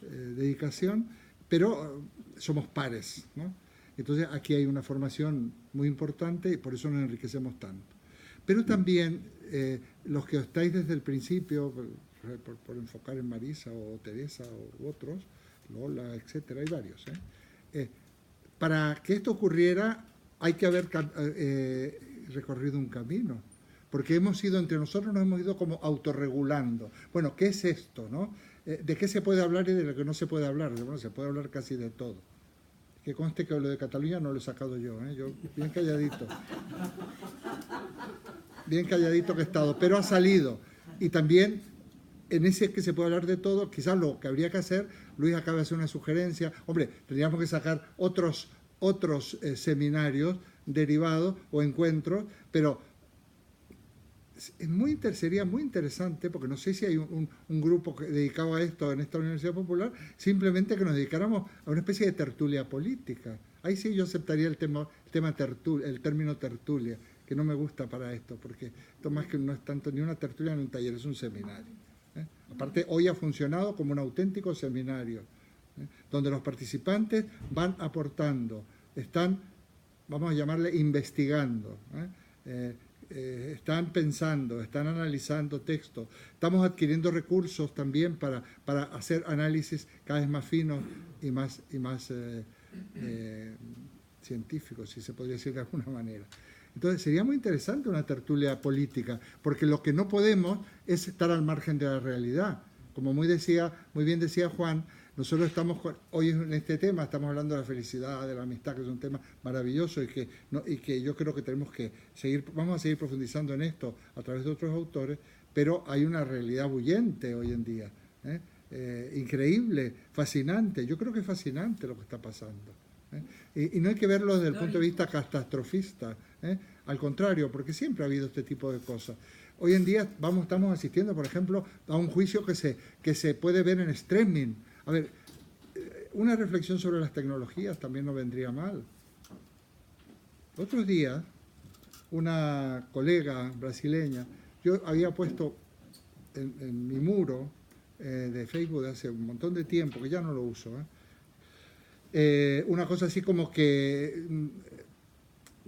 dedicación, pero somos pares, ¿no? Entonces, aquí hay una formación muy importante y por eso nos enriquecemos tanto. Pero también los que estáis desde el principio, por enfocar en Marisa o Teresa u otros, Lola, etcétera, hay varios, para que esto ocurriera hay que haber recorrido un camino, porque nos hemos ido como autorregulando. Bueno, ¿qué es esto, no? ¿De qué se puede hablar y de lo que no se puede hablar? Bueno, se puede hablar casi de todo. Que conste que lo de Cataluña no lo he sacado yo, yo bien calladito. Bien calladito que he estado, pero ha salido. Y también en ese que se puede hablar de todo, quizás lo que habría que hacer, Luis acaba de hacer una sugerencia, hombre, tendríamos que sacar otros seminarios derivados o encuentros, pero sería muy interesante, porque no sé si hay un grupo dedicado a esto en esta Universidad Popular, simplemente que nos dedicáramos a una especie de tertulia política. Ahí sí yo aceptaría el término tertulia, que no me gusta para esto, porque esto más que no es tanto ni una tertulia ni un taller, es un seminario. Aparte, hoy ha funcionado como un auténtico seminario, donde los participantes van aportando, están, vamos a llamarle, investigando, están pensando, están analizando textos, estamos adquiriendo recursos también para hacer análisis cada vez más finos y más científicos, si se podría decir de alguna manera. Entonces sería muy interesante una tertulia política, porque lo que no podemos es estar al margen de la realidad. Como muy bien decía Juan, nosotros estamos hoy en este tema, estamos hablando de la felicidad, de la amistad, que es un tema maravilloso y que yo creo que tenemos que vamos a seguir profundizando en esto a través de otros autores, pero hay una realidad bullente hoy en día, increíble, fascinante. Yo creo que es fascinante lo que está pasando. Y no hay que verlo desde el punto de vista catastrofista, al contrario, porque siempre ha habido este tipo de cosas. Hoy en día estamos asistiendo, por ejemplo, a un juicio que se puede ver en streaming. A ver, una reflexión sobre las tecnologías también no vendría mal. Otros días, una colega brasileña, yo había puesto en mi muro de Facebook de hace un montón de tiempo, que ya no lo uso, una cosa así como que,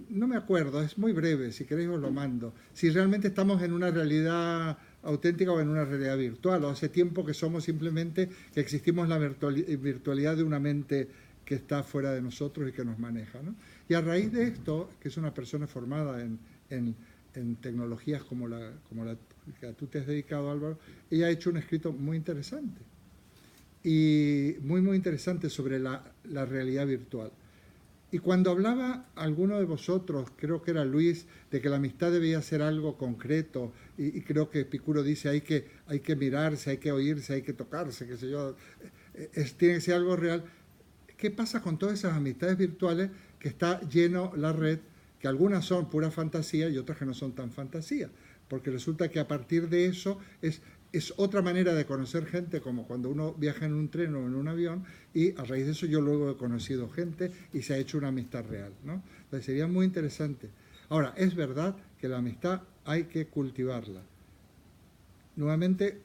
no me acuerdo, es muy breve, si queréis os lo mando, si realmente estamos en una realidad auténtica o en una realidad virtual, o hace tiempo que somos simplemente, que existimos en la virtualidad de una mente que está fuera de nosotros y que nos maneja, ¿no? Y a raíz de esto, que es una persona formada en tecnologías como la que tú te has dedicado, Álvaro, ella ha hecho un escrito muy interesante, y muy interesante sobre la realidad virtual. Y cuando hablaba alguno de vosotros, creo que era Luis, de que la amistad debía ser algo concreto, y creo que Epicuro dice hay que mirarse, hay que oírse, hay que tocarse, qué sé yo, tiene que ser algo real. ¿Qué pasa con todas esas amistades virtuales que está lleno la red, que algunas son pura fantasía y otras que no son tan fantasía? Porque resulta que a partir de eso es otra manera de conocer gente, como cuando uno viaja en un tren o en un avión, y a raíz de eso yo luego he conocido gente y se ha hecho una amistad real, ¿no? Entonces sería muy interesante. Ahora, es verdad que la amistad hay que cultivarla. Nuevamente,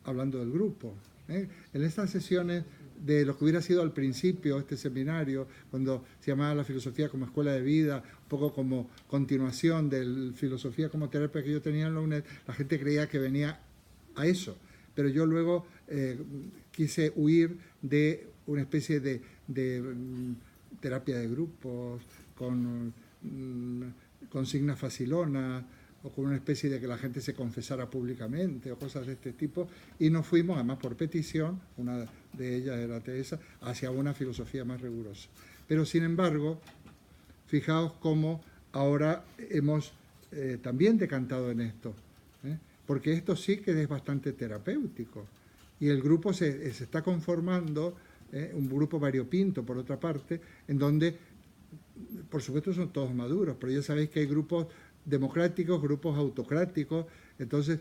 hablando del grupo, en estas sesiones de lo que hubiera sido al principio este seminario, cuando se llamaba la filosofía como escuela de vida, un poco como continuación de la filosofía como terapia que yo tenía en la UNED, la gente creía que venía a eso, pero yo luego quise huir de una especie de terapia de grupos, con consignas facilonas, o con una especie de que la gente se confesara públicamente, o cosas de este tipo, y nos fuimos, además por petición, una de ellas era Teresa, hacia una filosofía más rigurosa. Pero sin embargo, fijaos cómo ahora hemos también decantado en esto, porque esto sí que es bastante terapéutico, y el grupo se está conformando, un grupo variopinto por otra parte, en donde, por supuesto, son todos maduros, pero ya sabéis que hay grupos democráticos, grupos autocráticos. Entonces,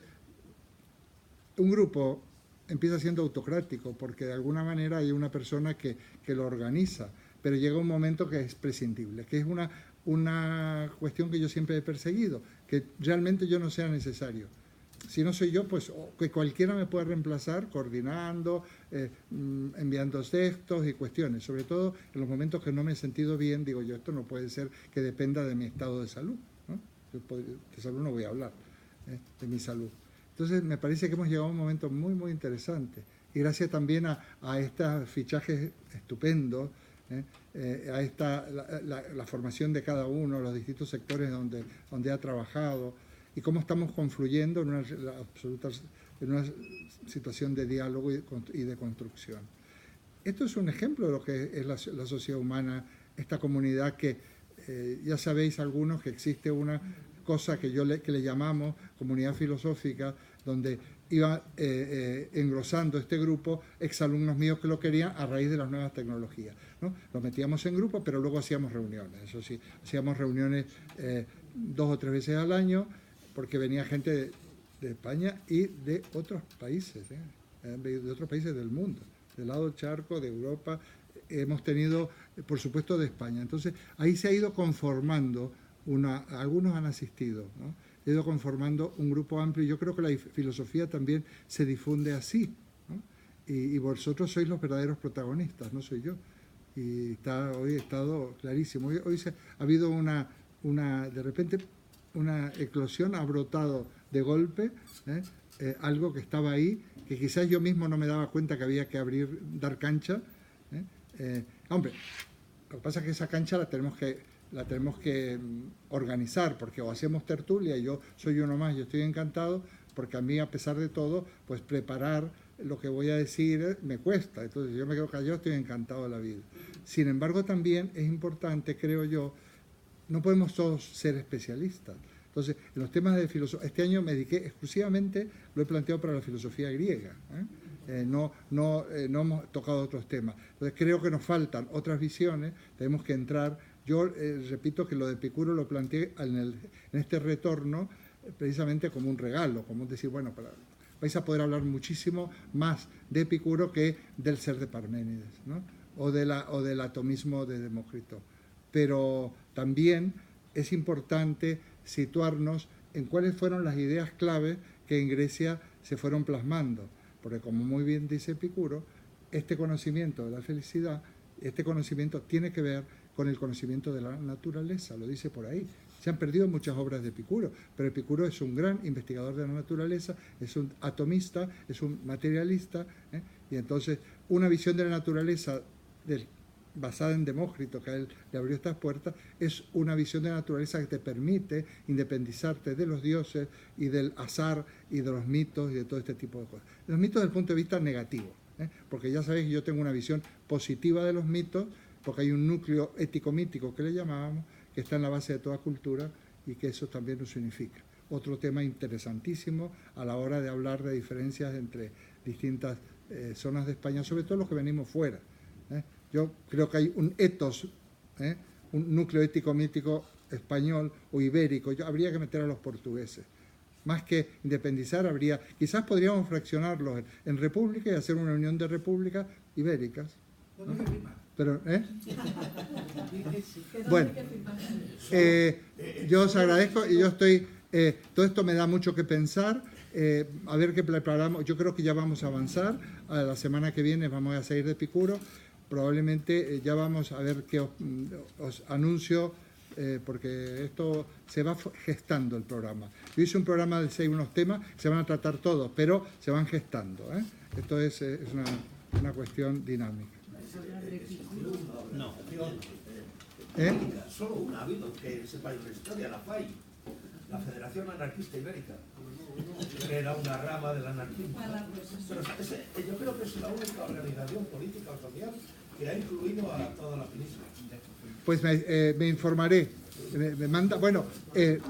un grupo empieza siendo autocrático porque de alguna manera hay una persona que lo organiza, pero llega un momento que es prescindible, que es una cuestión que yo siempre he perseguido, que realmente yo no sea necesario. Si no soy yo, pues que cualquiera me pueda reemplazar coordinando, enviando textos y cuestiones. Sobre todo en los momentos que no me he sentido bien, digo yo, esto no puede ser que dependa de mi estado de salud, ¿no? De salud no voy a hablar, de mi salud. Entonces me parece que hemos llegado a un momento muy interesante. Y gracias también a estos fichajes estupendos, a la formación de cada uno, los distintos sectores donde ha trabajado, y cómo estamos confluyendo en una situación de diálogo y de construcción. Esto es un ejemplo de lo que es la sociedad humana, esta comunidad que ya sabéis algunos que existe una cosa que le llamamos comunidad filosófica, donde iba engrosando este grupo exalumnos míos que lo querían a raíz de las nuevas tecnologías, ¿no? Los metíamos en grupo, pero luego hacíamos reuniones, eso sí, hacíamos reuniones 2 o 3 veces al año, porque venía gente de España y de otros países, de otros países del mundo, del lado del charco, de Europa. Hemos tenido, por supuesto, de España. Entonces, ahí se ha ido conformando, algunos han asistido, ¿no? Ha ido conformando un grupo amplio. Yo creo que la filosofía también se difunde así, ¿no? Y vosotros sois los verdaderos protagonistas, no soy yo. Y hoy ha estado clarísimo. Hoy ha habido de repente, una eclosión, ha brotado de golpe, algo que estaba ahí, que quizás yo mismo no me daba cuenta que había que dar cancha. Hombre, lo que pasa es que esa cancha la tenemos que organizar, porque o hacemos tertulia, y yo soy uno más, yo estoy encantado, porque a mí, a pesar de todo, pues preparar lo que voy a decir me cuesta. Entonces yo me quedo callado, estoy encantado de la vida. Sin embargo, también es importante, creo yo, no podemos todos ser especialistas. Entonces, en los temas de filosofía, este año me dediqué exclusivamente, lo he planteado para la filosofía griega, no hemos tocado otros temas. Entonces, creo que nos faltan otras visiones, tenemos que entrar. Yo repito que lo de Epicuro lo planteé en este retorno, precisamente como un regalo, como decir, bueno, vais a poder hablar muchísimo más de Epicuro que del ser de Parménides, ¿no? o del atomismo de Demócrito. Pero también es importante situarnos en cuáles fueron las ideas clave que en Grecia se fueron plasmando, porque como muy bien dice Epicuro, este conocimiento de la felicidad, este conocimiento tiene que ver con el conocimiento de la naturaleza, lo dice por ahí. Se han perdido muchas obras de Epicuro, pero Epicuro es un gran investigador de la naturaleza, es un atomista, es un materialista, y entonces una visión de la naturaleza basada en Demócrito, que a él le abrió estas puertas, es una visión de la naturaleza que te permite independizarte de los dioses y del azar y de los mitos y de todo este tipo de cosas. Los mitos desde el punto de vista negativo, porque ya sabéis que yo tengo una visión positiva de los mitos, porque hay un núcleo ético-mítico que le llamábamos, que está en la base de toda cultura y que eso también nos unifica. Otro tema interesantísimo a la hora de hablar de diferencias entre distintas zonas de España, sobre todo los que venimos fuera. Yo creo que hay un ethos, un núcleo ético-mítico español o ibérico. Habría que meter a los portugueses. Más que independizar, quizás podríamos fraccionarlos en república y hacer una unión de repúblicas ibéricas, ¿no? Pero, bueno, yo os agradezco y yo estoy, todo esto me da mucho que pensar, a ver qué preparamos. Yo creo que ya vamos a avanzar, a la semana que viene vamos a seguir de Epicuro, probablemente ya vamos a ver qué os anuncio, porque esto se va gestando el programa. Yo hice un programa de 6 unos temas, se van a tratar todos, pero se van gestando, Esto es una cuestión dinámica. No. Solo una ha habido que sepáis la historia, la FAI, la Federación Anarquista Ibérica, que era una rama del anarquismo. Pero yo creo que es la única organización política o social que ha incluido a toda la península. Pues me informaré. Me manda, bueno,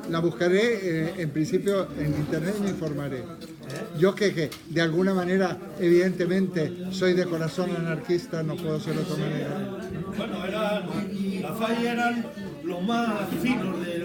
la buscaré en principio en internet y me informaré. Yo que de alguna manera, evidentemente, soy de corazón anarquista, no puedo ser de otra manera. Bueno, la FAI eran los más finos de